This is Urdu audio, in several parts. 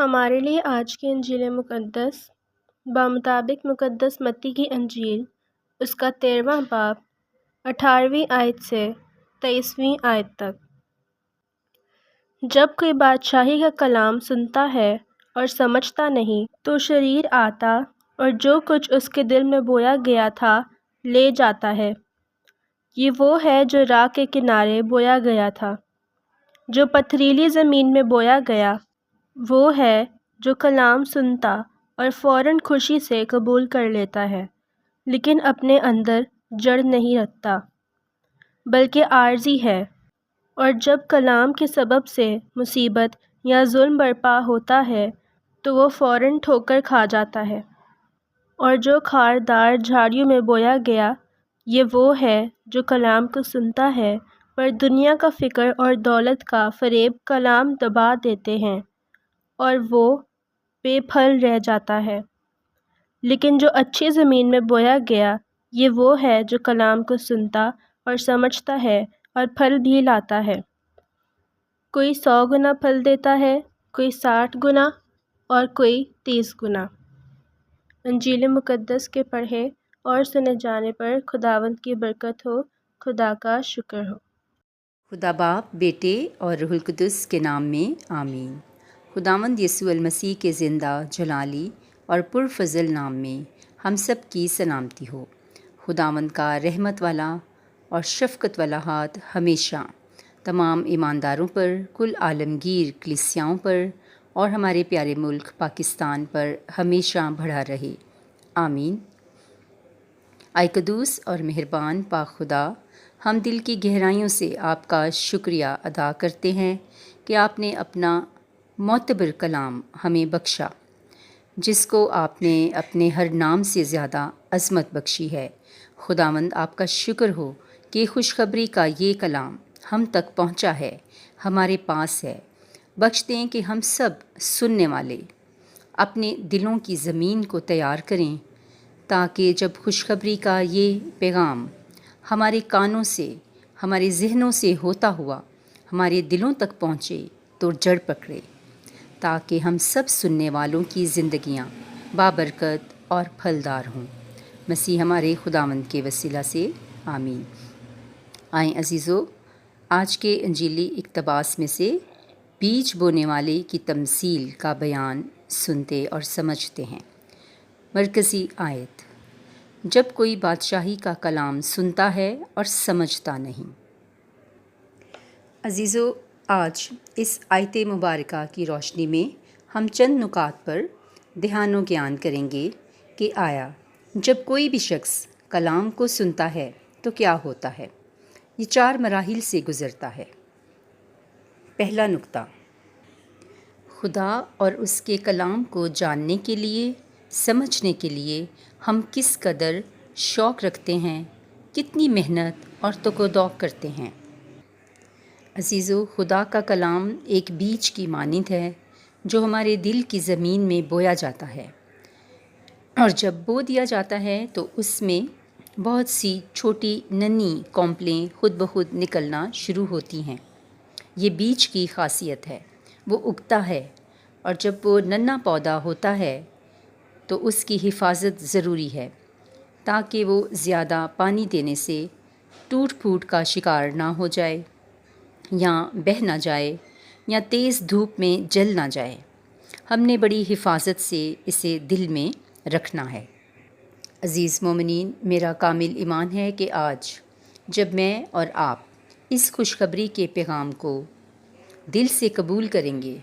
ہمارے لیے آج کی انجیل مقدس بمطابق مقدس متی کی انجیل اس کا 13واں باب 18ویں آیت سے 23ویں آیت تک۔ جب کوئی بادشاہی کا کلام سنتا ہے اور سمجھتا نہیں تو شریر آتا اور جو کچھ اس کے دل میں بویا گیا تھا لے جاتا ہے۔ یہ وہ ہے جو راہ کے کنارے بویا گیا تھا۔ جو پتھریلی زمین میں بویا گیا وہ ہے جو کلام سنتا اور فوراً خوشی سے قبول کر لیتا ہے، لیکن اپنے اندر جڑ نہیں رکھتا، بلکہ عارضی ہے، اور جب کلام کے سبب سے مصیبت یا ظلم برپا ہوتا ہے تو وہ فوراً ٹھوکر کھا جاتا ہے۔ اور جو خاردار جھاڑیوں میں بویا گیا یہ وہ ہے جو کلام کو سنتا ہے، پر دنیا کا فکر اور دولت کا فریب کلام دبا دیتے ہیں اور وہ بے پھل رہ جاتا ہے۔ لیکن جو اچھی زمین میں بویا گیا یہ وہ ہے جو کلام کو سنتا اور سمجھتا ہے اور پھل بھی لاتا ہے۔ کوئی 100 گنا پھل دیتا ہے، کوئی 60 گنا اور کوئی 30 گنا۔ انجیل مقدس کے پڑھے اور سنے جانے پر خداوند کی برکت ہو۔ خدا کا شکر ہو۔ خدا باپ، بیٹے اور روح القدس کے نام میں آمین۔ خداوند یسوع المسیح کے زندہ، جلالی اور پرفضل نام میں ہم سب کی سلامتی ہو۔ خداوند کا رحمت والا اور شفقت والا ہاتھ ہمیشہ تمام ایمانداروں پر، کل عالمگیر کلیسیاؤں پر اور ہمارے پیارے ملک پاکستان پر ہمیشہ بڑھا رہے، آمین۔ آئے قدوس اور مہربان پاک خدا، ہم دل کی گہرائیوں سے آپ کا شکریہ ادا کرتے ہیں کہ آپ نے اپنا معتبر کلام ہمیں بخشا، جس کو آپ نے اپنے ہر نام سے زیادہ عظمت بخشی ہے۔ خداوند آپ کا شکر ہو کہ خوشخبری کا یہ کلام ہم تک پہنچا ہے، ہمارے پاس ہے۔ بخش دیں کہ ہم سب سننے والے اپنے دلوں کی زمین کو تیار کریں، تاکہ جب خوشخبری کا یہ پیغام ہمارے کانوں سے، ہمارے ذہنوں سے ہوتا ہوا ہمارے دلوں تک پہنچے تو جڑ پکڑے، تاکہ ہم سب سننے والوں کی زندگیاں بابرکت اور پھلدار ہوں۔ مسیح ہمارے خداوند کے وسیلہ سے، آمین۔ آئیں عزیزو، آج کے انجیلی اقتباس میں سے بیج بونے والے کی تمثیل کا بیان سنتے اور سمجھتے ہیں۔ مرکزی آیت: جب کوئی بادشاہی کا کلام سنتا ہے اور سمجھتا نہیں۔ عزیزو، آج اس آیت مبارکہ کی روشنی میں ہم چند نکات پر دھیان و گیان کریں گے کہ آیا جب کوئی بھی شخص کلام کو سنتا ہے تو کیا ہوتا ہے۔ یہ 4 مراحل سے گزرتا ہے۔ پہلا نکتہ: خدا اور اس کے کلام کو جاننے کے لیے، سمجھنے کے لیے ہم کس قدر شوق رکھتے ہیں، کتنی محنت اور تگ و دو کرتے ہیں۔ عزیزو، خدا کا کلام ایک بیج کی مانند ہے جو ہمارے دل کی زمین میں بویا جاتا ہے، اور جب بو دیا جاتا ہے تو اس میں بہت سی چھوٹی ننھی کونپلیں خود بخود نکلنا شروع ہوتی ہیں۔ یہ بیج کی خاصیت ہے، وہ اگتا ہے، اور جب وہ ننھا پودا ہوتا ہے تو اس کی حفاظت ضروری ہے تاکہ وہ زیادہ پانی دینے سے ٹوٹ پھوٹ کا شکار نہ ہو جائے، یا بہہ نہ جائے، یا تیز دھوپ میں جل نہ جائے۔ ہم نے بڑی حفاظت سے اسے دل میں رکھنا ہے۔ عزیز مومنین، میرا کامل ایمان ہے کہ آج جب میں اور آپ اس خوشخبری کے پیغام کو دل سے قبول کریں گے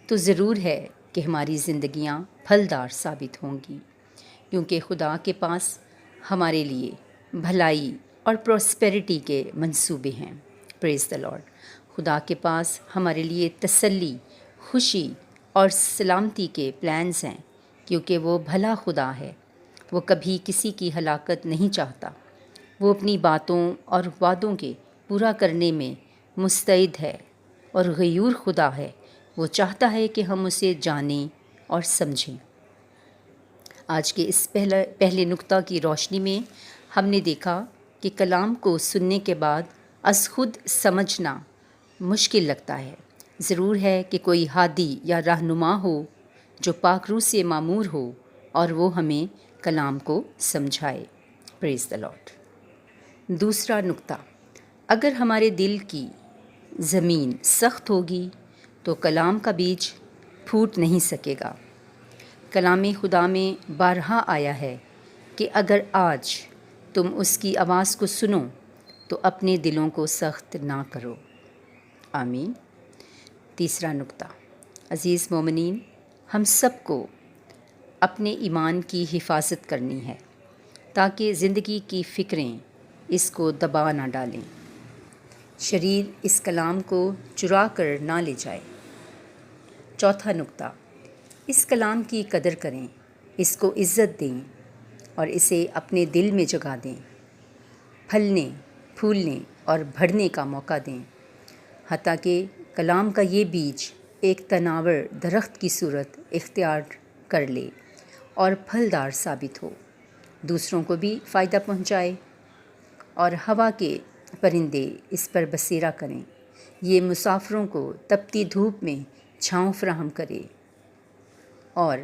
تو ضرور ہے کہ ہماری زندگیاں پھلدار ثابت ہوں گی، کیونکہ خدا کے پاس ہمارے لیے بھلائی اور پراسپیرٹی کے منصوبے ہیں۔ پریز دی لارڈ۔ خدا کے پاس ہمارے لیے تسلی، خوشی اور سلامتی کے پلانز ہیں، کیونکہ وہ بھلا خدا ہے۔ وہ کبھی کسی کی ہلاکت نہیں چاہتا۔ وہ اپنی باتوں اور وعدوں کے پورا کرنے میں مستعد ہے اور غیور خدا ہے۔ وہ چاہتا ہے کہ ہم اسے جانیں اور سمجھیں۔ آج کے اس پہلے نکتہ کی روشنی میں ہم نے دیکھا کہ کلام کو سننے کے بعد از خود سمجھنا مشکل لگتا ہے۔ ضرور ہے کہ کوئی ہادی یا رہنما ہو جو پاک روح سے معمور ہو اور وہ ہمیں کلام کو سمجھائے۔ پریز دی لارڈ۔ دوسرا نقطہ، اگر ہمارے دل کی زمین سخت ہوگی تو کلام کا بیج پھوٹ نہیں سکے گا۔ کلام خدا میں بارہا آیا ہے کہ اگر آج تم اس کی آواز کو سنو تو اپنے دلوں کو سخت نہ کرو۔ آمین۔ تیسرا نقطہ، عزیز مومنین، ہم سب کو اپنے ایمان کی حفاظت کرنی ہے تاکہ زندگی کی فکریں اس کو دبا نہ ڈالیں، شریر اس کلام کو چرا کر نہ لے جائے۔ چوتھا نقطہ، اس کلام کی قدر کریں، اس کو عزت دیں اور اسے اپنے دل میں جگا دیں، پھلنے، پھولنے اور بڑھنے کا موقع دیں، حتیٰ کہ کلام کا یہ بیج ایک تناور درخت کی صورت اختیار کر لے اور پھلدار ثابت ہو، دوسروں کو بھی فائدہ پہنچائے اور ہوا کے پرندے اس پر بسیرا کریں، یہ مسافروں کو تپتی دھوپ میں چھاؤں فراہم کرے اور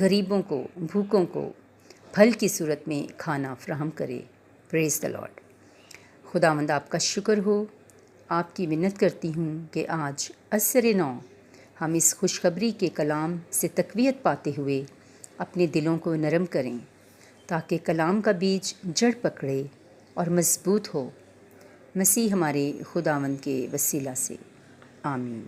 غریبوں کو، بھوکوں کو پھل کی صورت میں کھانا فراہم کرے۔ پریز دی لارڈ۔ خداوند آپ کا شکر ہو، آپ کی منت کرتی ہوں کہ آج عصر نو ہم اس خوشخبری کے کلام سے تقویت پاتے ہوئے اپنے دلوں کو نرم کریں تاکہ کلام کا بیج جڑ پکڑے اور مضبوط ہو، مسیح ہمارے خداوند کے وسیلہ سے۔ آمین۔